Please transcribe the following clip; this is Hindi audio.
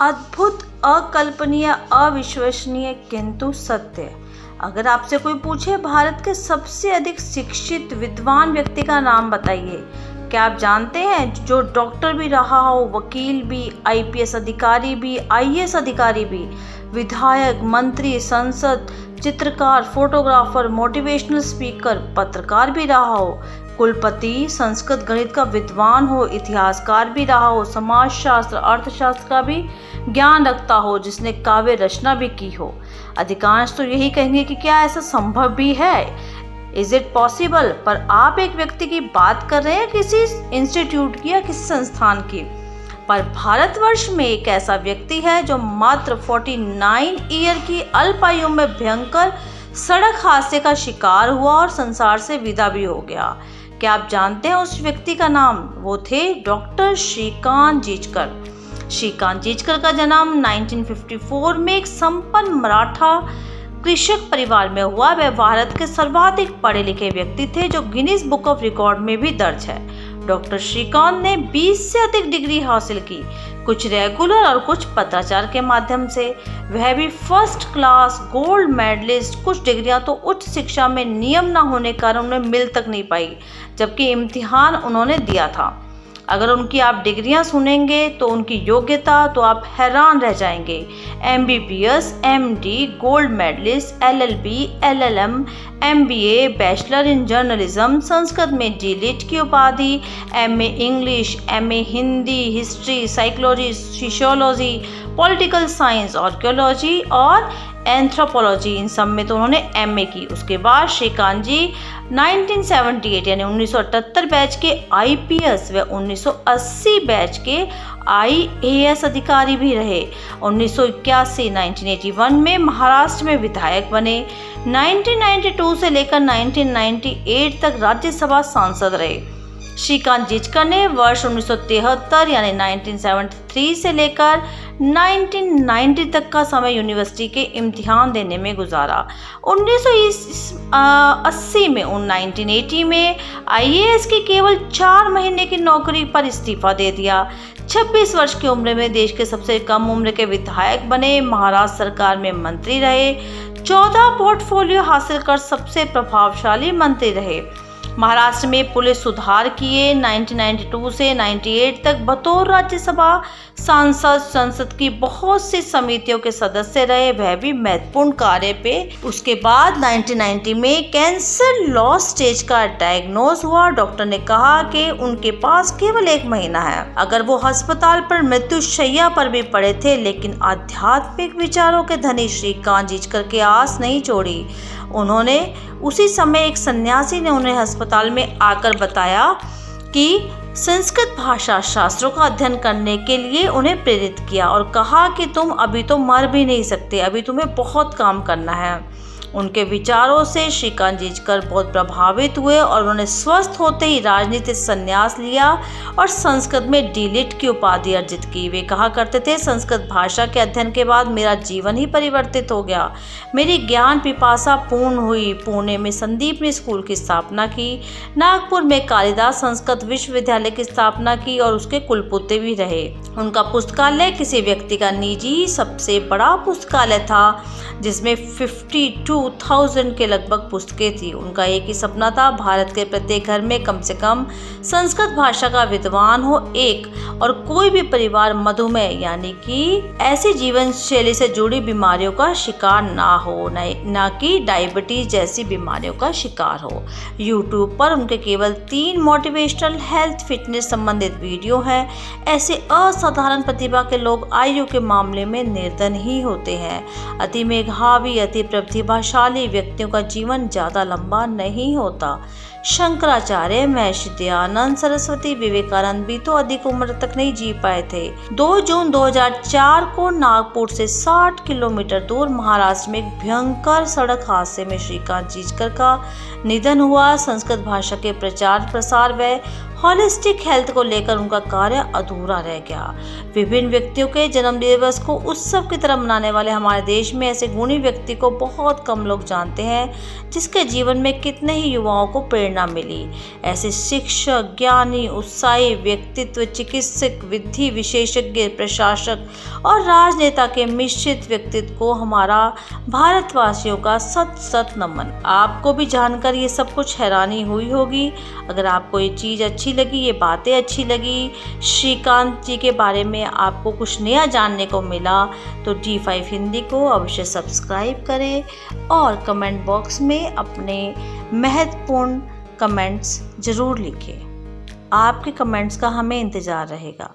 अद्भुत, अकल्पनीय, अविश्वसनीय किंतु सत्य। अगर आपसे कोई पूछे भारत के सबसे अधिक शिक्षित विद्वान व्यक्ति का नाम बताइए, क्या आप जानते हैं जो डॉक्टर भी रहा हो, वकील भी, आईपीएस अधिकारी भी, आईएएस अधिकारी भी, विधायक, मंत्री, सांसद, चित्रकार, फोटोग्राफर, मोटिवेशनल स्पीकर, पत्रकार भी रहा हो, कुलपति, संस्कृत गणित का विद्वान हो, इतिहासकार भी रहा हो, समाजशास्त्र, अर्थशास्त्र का भी ज्ञान रखता हो, जिसने काव्य रचना भी की हो? अधिकांश तो यही कहेंगे कि क्या ऐसा संभव भी है, इज इट पॉसिबल। पर आप एक व्यक्ति की बात कर रहे हैं, किसी इंस्टीट्यूट की या किसी संस्थान की। पर भारतवर्ष में एक ऐसा व्यक्ति है जो मात्र 49 ईयर की अल्प आयु में भयंकर सड़क हादसे का शिकार हुआ और संसार से विदा भी हो गया। क्या आप जानते हैं उस व्यक्ति का नाम? वो थे डॉक्टर श्रीकांत जिचकर। श्रीकांत जिचकर का जन्म 1954 में एक संपन्न मराठा कृषक परिवार में हुआ। वह भारत के सर्वाधिक पढ़े लिखे व्यक्ति थे, जो गिनीज बुक ऑफ रिकॉर्ड में भी दर्ज है। डॉक्टर श्रीकांत ने 20 से अधिक डिग्री हासिल की, कुछ रेगुलर और कुछ पत्राचार के माध्यम से। वह भी फर्स्ट क्लास गोल्ड मेडलिस्ट। कुछ डिग्रियां तो उच्च शिक्षा में नियम न होने के कारण उन्हें मिल तक नहीं पाई, जबकि इम्तिहान उन्होंने दिया था। अगर उनकी आप डिग्रियां सुनेंगे तो उनकी योग्यता तो आप हैरान रह जाएंगे। MBBS, MD, gold medalist, LLB, LLM, MBA, bachelor in journalism, Sanskrit में डीलिट की उपाधि, MA English, MA Hindi, history, psychology, sociology, political science, archaeology और एंथ्रोपोलॉजी, इन सब में तो उन्होंने एमए की। उसके बाद श्रीकांत जी 1978 यानी 1978 बैच के आईपीएस व 1980 बैच के आईएएस अधिकारी भी रहे। 1981 में महाराष्ट्र में विधायक बने। 1992 से लेकर 1998 तक राज्यसभा सांसद रहे। श्रीकांत जिचकर ने वर्ष 1973 यानी 1973 से लेकर 1990 तक का समय यूनिवर्सिटी के इम्तिहान देने में गुजारा। 1980 में आईएएस की केवल 4 महीने की नौकरी पर इस्तीफा दे दिया। 26 वर्ष की उम्र में देश के सबसे कम उम्र के विधायक बने। महाराष्ट्र सरकार में मंत्री रहे। 14 पोर्टफोलियो हासिल कर सबसे प्रभावशाली मंत्री रहे। महाराष्ट्र में पुलिस सुधार किए। 1992 से 98 तक बतौर राज्यसभा सांसद संसद की बहुत सी समितियों के सदस्य रहे, वह भी महत्वपूर्ण कार्य पे। उसके बाद 1990 में कैंसर लॉस स्टेज का डायग्नोज हुआ। डॉक्टर ने कहा कि उनके पास केवल 1 महीना है। अगर वो अस्पताल पर मृत्युशैया पर भी पड़े थे, लेकिन आध्यात्मिक विचारों के धनी श्रीकांत जिचकर के आस नहीं छोड़ी। उन्होंने उसी समय एक सन्यासी ने उन्हें अस्पताल में आकर बताया कि संस्कृत भाषा शास्त्रों का अध्ययन करने के लिए उन्हें प्रेरित किया और कहा कि तुम अभी तो मर भी नहीं सकते, अभी तुम्हें बहुत काम करना है। उनके विचारों से श्रीकांत जिचकर बहुत प्रभावित हुए और उन्होंने स्वस्थ होते ही राजनीति से संन्यास लिया और संस्कृत में डीलिट की उपाधि अर्जित की। वे कहा करते थे, संस्कृत भाषा के अध्ययन के बाद मेरा जीवन ही परिवर्तित हो गया। मेरी ज्ञान पिपासा पूर्ण हुई। पुणे में संदीपनी स्कूल की स्थापना की। नागपुर में कालिदास संस्कृत विश्वविद्यालय की स्थापना की और उसके कुलपति भी रहे। उनका पुस्तकालय किसी व्यक्ति का निजी सबसे बड़ा पुस्तकालय था, जिसमें 52,000 के लगभग पुस्तकें थी। उनका एक ही सपना था, भारत के प्रत्येक घर में कम से कम संस्कृत भाषा का विद्वान हो एक, और कोई भी परिवार मधुमेह यानी कि ऐसी जीवन शैली से जुड़ी बीमारियों का शिकार ना हो, ना कि डायबिटीज जैसी बीमारियों का शिकार हो। यूट्यूब पर उनके केवल 3 मोटिवेशनल हेल्थ फिटनेस संबंधित वीडियो हैं। ऐसे असाधारण प्रतिभा के लोग आयु के मामले में निर्धन ही होते हैं। अति मेधावी, अति प्रतिभाशाली व्यक्तियों का जीवन ज्यादा लंबा नहीं होता। शंकराचार्य, महर्षि दयानंद सरस्वती, विवेकानंद भी तो अधिक उम्र तक नहीं जी पाए थे। 2 जून 2004 को नागपुर से 60 किलोमीटर दूर महाराष्ट्र में एक भयंकर सड़क हादसे में श्रीकांत जिचकर का निधन हुआ। संस्कृत भाषा के प्रचार प्रसार व हॉलिस्टिक हेल्थ को लेकर उनका कार्य अधूरा रह गया। विभिन्न व्यक्तियों के जन्मदिवस को उत्सव की तरह मनाने वाले हमारे देश में ऐसे गुणी व्यक्ति को बहुत कम लोग जानते हैं, जिसके जीवन में कितने ही युवाओं को प्रेरणा मिली। ऐसे शिक्षक, ज्ञानी, उत्साही व्यक्तित्व, चिकित्सक, विधि विशेषज्ञ, प्रशासक और राजनेता के मिश्रित व्यक्तित्व को हमारा भारतवासियों का सत सत नमन। आपको भी जानकर ये सब कुछ हैरानी हुई होगी। अगर आपको ये चीज़ अच्छी लगी, ये बातें अच्छी लगी, श्रीकांत जी के बारे में आपको कुछ नया जानने को मिला, तो D5 हिंदी को अवश्य सब्सक्राइब करें और कमेंट बॉक्स में अपने महत्वपूर्ण कमेंट्स ज़रूर लिखें। आपके कमेंट्स का हमें इंतज़ार रहेगा।